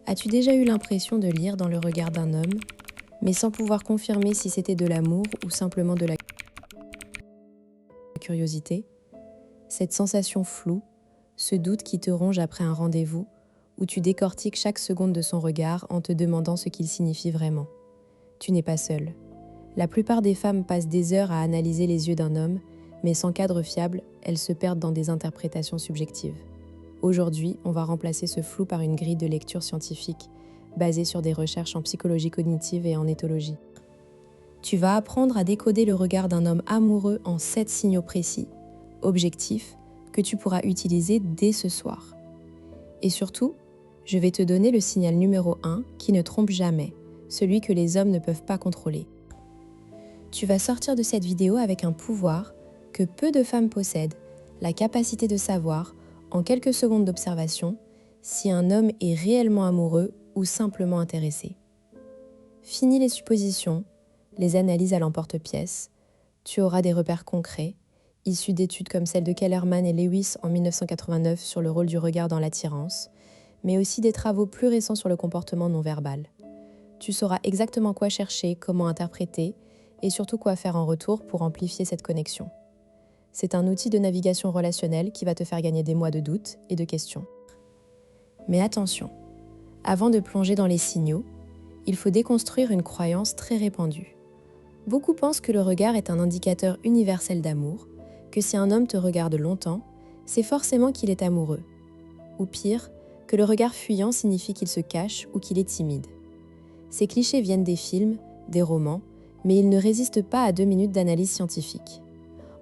As-tu déjà eu l'impression de lire dans le regard d'un homme, mais sans pouvoir confirmer si c'était de l'amour ou simplement de la curiosité? Cette sensation floue, ce doute qui te ronge après un rendez-vous, où tu décortiques chaque seconde de son regard en te demandant ce qu'il signifie vraiment. Tu n'es pas seul. La plupart des femmes passent des heures à analyser les yeux d'un homme, mais sans cadre fiable, elles se perdent dans des interprétations subjectives. Aujourd'hui, on va remplacer ce flou par une grille de lecture scientifique, basée sur des recherches en psychologie cognitive et en éthologie. Tu vas apprendre à décoder le regard d'un homme amoureux en 7 signaux précis, objectifs, que tu pourras utiliser dès ce soir. Et surtout, je vais te donner le signal numéro 1 qui ne trompe jamais, celui que les hommes ne peuvent pas contrôler. Tu vas sortir de cette vidéo avec un pouvoir que peu de femmes possèdent, la capacité de savoir, en quelques secondes d'observation, si un homme est réellement amoureux ou simplement intéressé. Fini les suppositions, les analyses à l'emporte-pièce, tu auras des repères concrets, issus d'études comme celle de Kellerman et Lewis en 1989 sur le rôle du regard dans l'attirance, mais aussi des travaux plus récents sur le comportement non verbal. Tu sauras exactement quoi chercher, comment interpréter, et surtout quoi faire en retour pour amplifier cette connexion. C'est un outil de navigation relationnelle qui va te faire gagner des mois de doutes et de questions. Mais attention, avant de plonger dans les signaux, il faut déconstruire une croyance très répandue. Beaucoup pensent que le regard est un indicateur universel d'amour, que si un homme te regarde longtemps, c'est forcément qu'il est amoureux. Ou pire, que le regard fuyant signifie qu'il se cache ou qu'il est timide. Ces clichés viennent des films, des romans, mais ils ne résistent pas à 2 minutes d'analyse scientifique.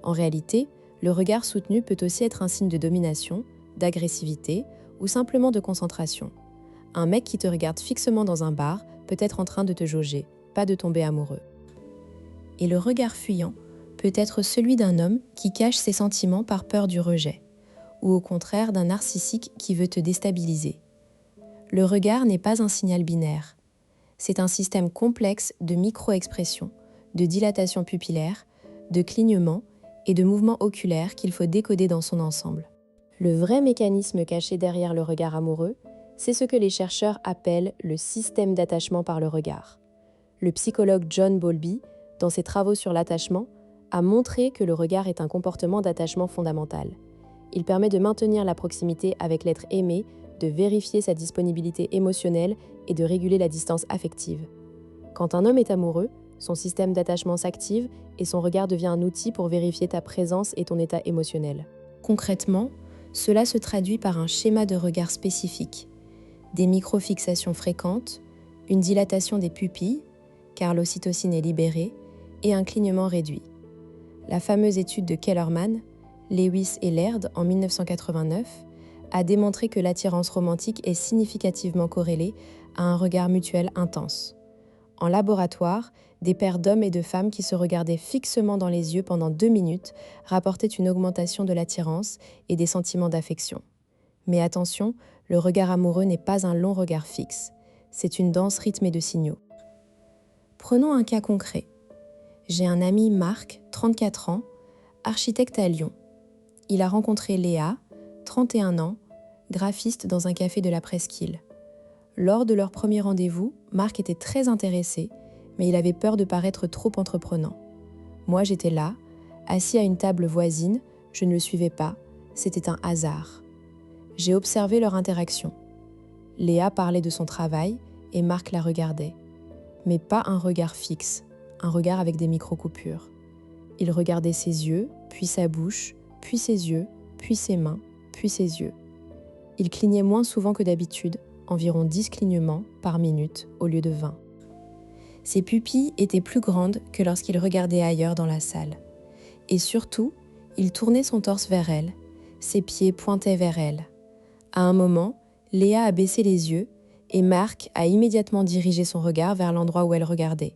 En réalité, le regard soutenu peut aussi être un signe de domination, d'agressivité ou simplement de concentration. Un mec qui te regarde fixement dans un bar peut être en train de te jauger, pas de tomber amoureux. Et le regard fuyant peut être celui d'un homme qui cache ses sentiments par peur du rejet, ou au contraire d'un narcissique qui veut te déstabiliser. Le regard n'est pas un signal binaire. C'est un système complexe de micro-expressions, de dilatation pupillaire, de clignement et de mouvements oculaires qu'il faut décoder dans son ensemble. Le vrai mécanisme caché derrière le regard amoureux, c'est ce que les chercheurs appellent le système d'attachement par le regard. Le psychologue John Bowlby, dans ses travaux sur l'attachement, a montré que le regard est un comportement d'attachement fondamental. Il permet de maintenir la proximité avec l'être aimé, de vérifier sa disponibilité émotionnelle et de réguler la distance affective. Quand un homme est amoureux, son système d'attachement s'active et son regard devient un outil pour vérifier ta présence et ton état émotionnel. Concrètement, cela se traduit par un schéma de regard spécifique, des microfixations fréquentes, une dilatation des pupilles, car l'ocytocine est libérée, et un clignement réduit. La fameuse étude de Kellerman, Lewis et Laird en 1989 a démontré que l'attirance romantique est significativement corrélée à un regard mutuel intense. En laboratoire, des paires d'hommes et de femmes qui se regardaient fixement dans les yeux pendant 2 minutes rapportaient une augmentation de l'attirance et des sentiments d'affection. Mais attention, le regard amoureux n'est pas un long regard fixe, c'est une danse rythmée de signaux. Prenons un cas concret. J'ai un ami Marc, 34 ans, architecte à Lyon. Il a rencontré Léa, 31 ans, graphiste dans un café de la Presqu'île. Lors de leur premier rendez-vous, Marc était très intéressé, mais il avait peur de paraître trop entreprenant. Moi, j'étais là, assis à une table voisine, je ne le suivais pas, c'était un hasard. J'ai observé leur interaction. Léa parlait de son travail et Marc la regardait. Mais pas un regard fixe, un regard avec des micro-coupures. Il regardait ses yeux, puis sa bouche, puis ses yeux, puis ses mains, puis ses yeux. Il clignait moins souvent que d'habitude, environ 10 clignements par minute au lieu de 20. Ses pupilles étaient plus grandes que lorsqu'il regardait ailleurs dans la salle. Et surtout, il tournait son torse vers elle, ses pieds pointaient vers elle. À un moment, Léa a baissé les yeux et Marc a immédiatement dirigé son regard vers l'endroit où elle regardait,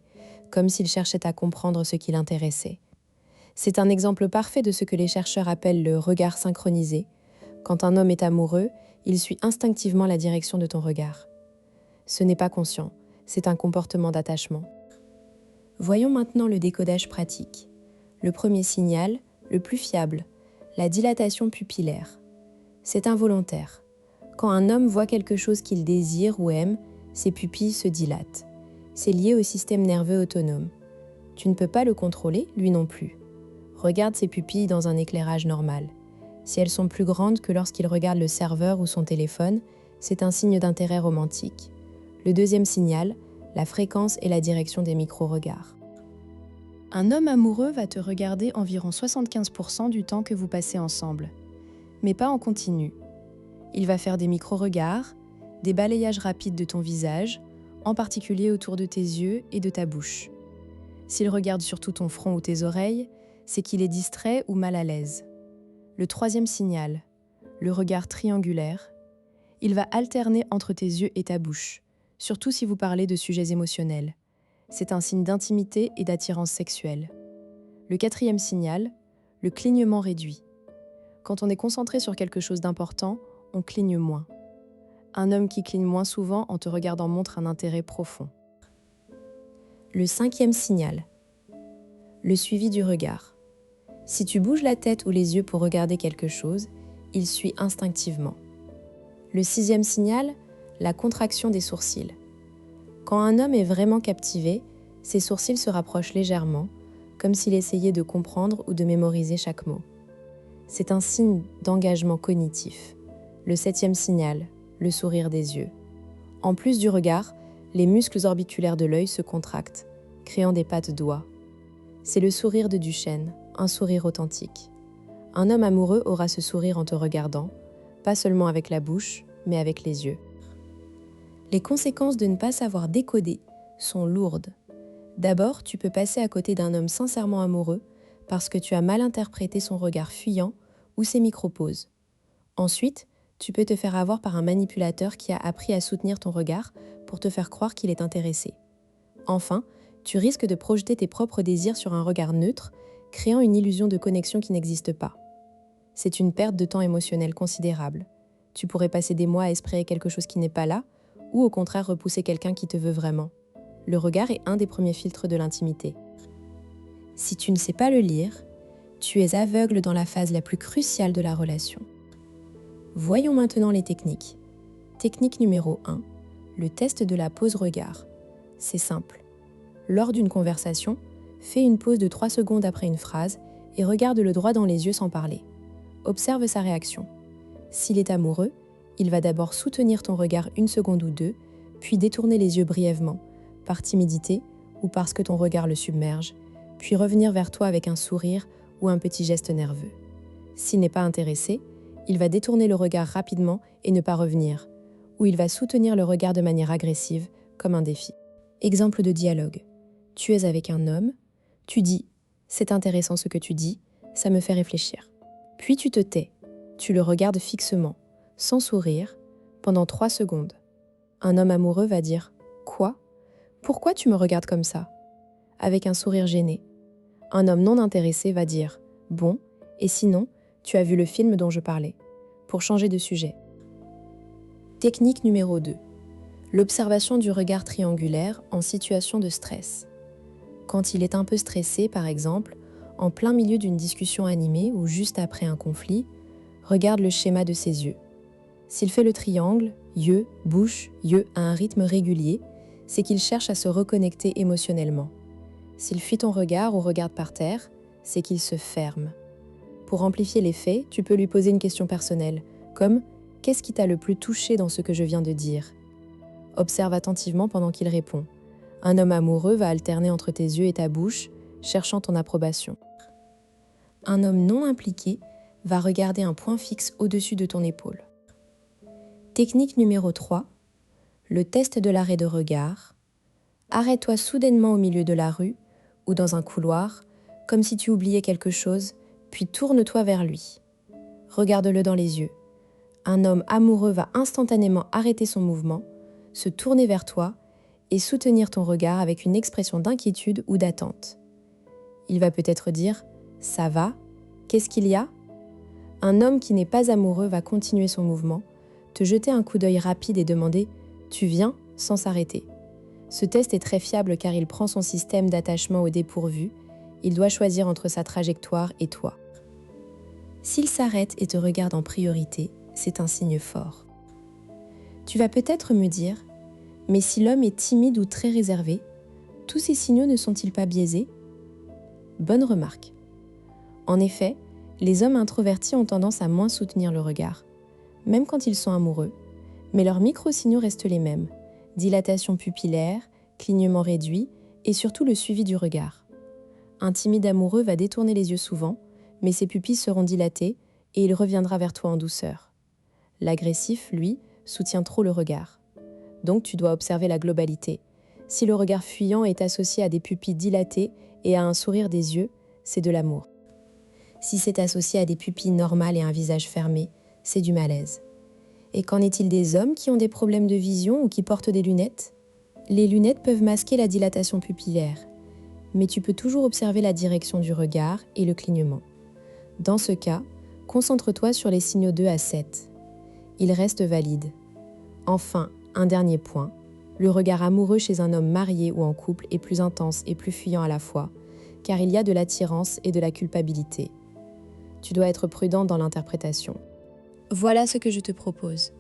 comme s'il cherchait à comprendre ce qui l'intéressait. C'est un exemple parfait de ce que les chercheurs appellent le regard synchronisé. Quand un homme est amoureux, il suit instinctivement la direction de ton regard. Ce n'est pas conscient, c'est un comportement d'attachement. Voyons maintenant le décodage pratique. Le premier signal, le plus fiable, la dilatation pupillaire. C'est involontaire. Quand un homme voit quelque chose qu'il désire ou aime, ses pupilles se dilatent. C'est lié au système nerveux autonome. Tu ne peux pas le contrôler, lui non plus. Regarde ses pupilles dans un éclairage normal. Si elles sont plus grandes que lorsqu'il regarde le serveur ou son téléphone, c'est un signe d'intérêt romantique. Le deuxième signal, la fréquence et la direction des micro-regards. Un homme amoureux va te regarder environ 75% du temps que vous passez ensemble, mais pas en continu. Il va faire des micro-regards, des balayages rapides de ton visage, en particulier autour de tes yeux et de ta bouche. S'il regarde surtout ton front ou tes oreilles, c'est qu'il est distrait ou mal à l'aise. Le troisième signal, le regard triangulaire. Il va alterner entre tes yeux et ta bouche, surtout si vous parlez de sujets émotionnels. C'est un signe d'intimité et d'attirance sexuelle. Le quatrième signal, le clignement réduit. Quand on est concentré sur quelque chose d'important, on cligne moins. Un homme qui cligne moins souvent en te regardant montre un intérêt profond. Le cinquième signal, le suivi du regard. Si tu bouges la tête ou les yeux pour regarder quelque chose, il suit instinctivement. Le sixième signal, la contraction des sourcils. Quand un homme est vraiment captivé, ses sourcils se rapprochent légèrement, comme s'il essayait de comprendre ou de mémoriser chaque mot. C'est un signe d'engagement cognitif. Le septième signal, le sourire des yeux. En plus du regard, les muscles orbiculaires de l'œil se contractent, créant des pattes d'oie. C'est le sourire de Duchenne, un sourire authentique. Un homme amoureux aura ce sourire en te regardant, pas seulement avec la bouche, mais avec les yeux. Les conséquences de ne pas savoir décoder sont lourdes. D'abord, tu peux passer à côté d'un homme sincèrement amoureux parce que tu as mal interprété son regard fuyant ou ses micro-pauses. Ensuite, tu peux te faire avoir par un manipulateur qui a appris à soutenir ton regard pour te faire croire qu'il est intéressé. Enfin, tu risques de projeter tes propres désirs sur un regard neutre, créant une illusion de connexion qui n'existe pas. C'est une perte de temps émotionnel considérable. Tu pourrais passer des mois à espérer quelque chose qui n'est pas là, ou au contraire repousser quelqu'un qui te veut vraiment. Le regard est un des premiers filtres de l'intimité. Si tu ne sais pas le lire, tu es aveugle dans la phase la plus cruciale de la relation. Voyons maintenant les techniques. Technique numéro 1, le test de la pause regard. C'est simple. Lors d'une conversation, fais une pause de 3 secondes après une phrase et regarde-le droit dans les yeux sans parler. Observe sa réaction. S'il est amoureux, il va d'abord soutenir ton regard 1 seconde ou 2, puis détourner les yeux brièvement, par timidité ou parce que ton regard le submerge, puis revenir vers toi avec un sourire ou un petit geste nerveux. S'il n'est pas intéressé, il va détourner le regard rapidement et ne pas revenir, ou il va soutenir le regard de manière agressive, comme un défi. Exemple de dialogue. Tu es avec un homme, tu dis « c'est intéressant ce que tu dis, ça me fait réfléchir ». Puis tu te tais, tu le regardes fixement, sans sourire, pendant 3 secondes. Un homme amoureux va dire « Quoi ? Pourquoi tu me regardes comme ça ?» avec un sourire gêné. Un homme non intéressé va dire « Bon, et sinon, tu as vu le film dont je parlais ?» pour changer de sujet. Technique numéro 2. L'observation du regard triangulaire en situation de stress. Quand il est un peu stressé, par exemple, en plein milieu d'une discussion animée ou juste après un conflit, regarde le schéma de ses yeux. S'il fait le triangle, yeux, bouche, yeux à un rythme régulier, c'est qu'il cherche à se reconnecter émotionnellement. S'il fuit ton regard ou regarde par terre, c'est qu'il se ferme. Pour amplifier l'effet, tu peux lui poser une question personnelle, comme « Qu'est-ce qui t'a le plus touché dans ce que je viens de dire ?» Observe attentivement pendant qu'il répond. Un homme amoureux va alterner entre tes yeux et ta bouche, cherchant ton approbation. Un homme non impliqué va regarder un point fixe au-dessus de ton épaule. Technique numéro 3. Le test de l'arrêt de regard. Arrête-toi soudainement au milieu de la rue ou dans un couloir, comme si tu oubliais quelque chose, puis tourne-toi vers lui. Regarde-le dans les yeux. Un homme amoureux va instantanément arrêter son mouvement, se tourner vers toi et soutenir ton regard avec une expression d'inquiétude ou d'attente. Il va peut-être dire « Ça va ? Qu'est-ce qu'il y a ?» Un homme qui n'est pas amoureux va continuer son mouvement, te jeter un coup d'œil rapide et demander « Tu viens ?» sans s'arrêter. Ce test est très fiable car il prend son système d'attachement au dépourvu. Il doit choisir entre sa trajectoire et toi. S'il s'arrête et te regarde en priorité, c'est un signe fort. Tu vas peut-être me dire, mais si l'homme est timide ou très réservé, tous ces signaux ne sont-ils pas biaisés ? Bonne remarque. En effet, les hommes introvertis ont tendance à moins soutenir le regard, même quand ils sont amoureux, mais leurs micro-signaux restent les mêmes, dilatation pupillaire, clignement réduit et surtout le suivi du regard. Un timide amoureux va détourner les yeux souvent, mais ses pupilles seront dilatées et il reviendra vers toi en douceur. L'agressif, lui, soutient trop le regard. Donc tu dois observer la globalité. Si le regard fuyant est associé à des pupilles dilatées et à un sourire des yeux, c'est de l'amour. Si c'est associé à des pupilles normales et un visage fermé, c'est du malaise. Et qu'en est-il des hommes qui ont des problèmes de vision ou qui portent des lunettes ? Les lunettes peuvent masquer la dilatation pupillaire, mais tu peux toujours observer la direction du regard et le clignement. Dans ce cas, concentre-toi sur les signaux 2 à 7. Ils restent valides. Enfin, un dernier point, le regard amoureux chez un homme marié ou en couple est plus intense et plus fuyant à la fois, car il y a de l'attirance et de la culpabilité. Tu dois être prudent dans l'interprétation. Voilà ce que je te propose.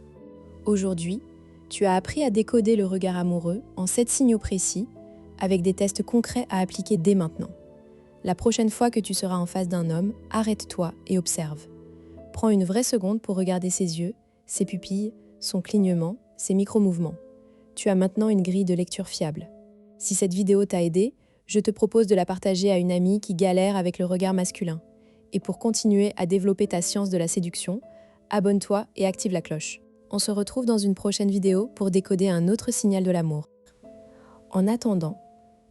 Aujourd'hui, tu as appris à décoder le regard amoureux en 7 signaux précis, avec des tests concrets à appliquer dès maintenant. La prochaine fois que tu seras en face d'un homme, arrête-toi et observe. Prends une vraie seconde pour regarder ses yeux, ses pupilles, son clignement, ses micro-mouvements. Tu as maintenant une grille de lecture fiable. Si cette vidéo t'a aidé, je te propose de la partager à une amie qui galère avec le regard masculin. Et pour continuer à développer ta science de la séduction, abonne-toi et active la cloche. On se retrouve dans une prochaine vidéo pour décoder un autre signal de l'amour. En attendant,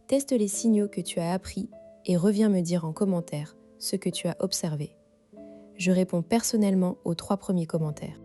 teste les signaux que tu as appris et reviens me dire en commentaire ce que tu as observé. Je réponds personnellement aux 3 premiers commentaires.